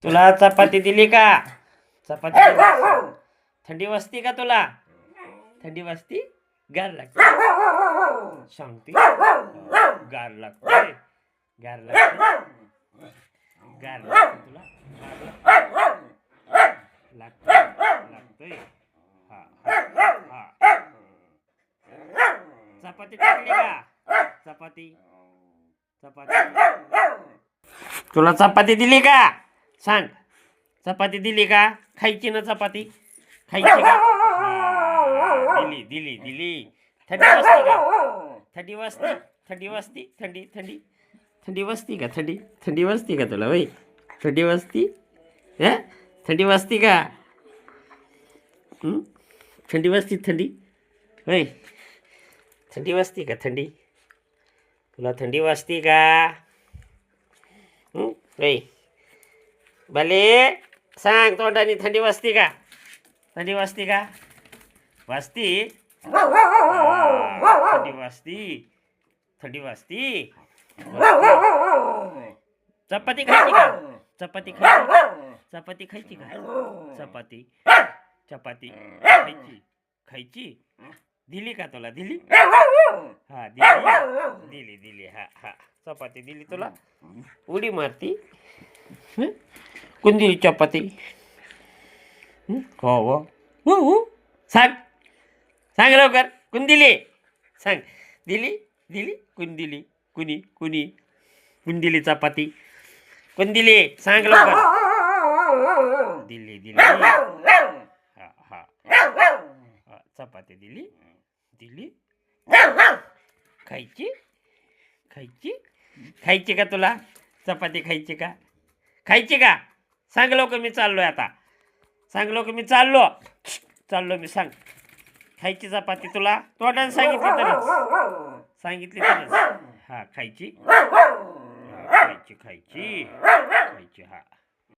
तुला चपाती दिली का? चपाती दिली? थंडी वाजती का तुला? थंडी वाजती? गार लागते सांगते गार लागते गार लागते गार लागते तुला लागतोय हा हा हा चपाती टाकली का? चपाती चपाती तुला चपाती दिली का? सांग चपाती दिली का? खायची ना चपाती खायची का? दिली दिली दिली थंडी वाजती का? थंडी वाजती थंडी वाजती थंडी थंडी थंडी वाजती का? थंडी थंडी वाजती का तुला वय थंडी वाजती हा थंडी वाजती का? थंडी वाजती थंडी वय थंडी वाजती का? थंडी तुला थंडी वाजती का? वय भले सांग तोंडाने थंडी वाजती का? थंडी वाजती का? वाजती थंडी वाजती थंडी वाजती चपाती खायची का? चपाती खायची चपाती खायची का? चपाती चपाती खायची खायची दिली का तुला? दिली हा दिली दिली दिली हा हा चपाती दिली तुला उडी मारती कोण दिली चपाती? हो हो सांग सांग लवकर कोण दिली? सांग दिली दिली कोण दिली? कुणी कुणी कोण दिली चपाती? कोण दिली? सांग लवकर दिली दिली हा हा चपाती दिली दिली खायची खायची खायची का तुला? चपाती खायची का? खायची का? सांग लवकर मी चाललोय आता सांग लवकर मी चाललो मी सांग खायची चपाती तुला तोंडाने सांगितली तरच हा खायची खायची खायची खायची हा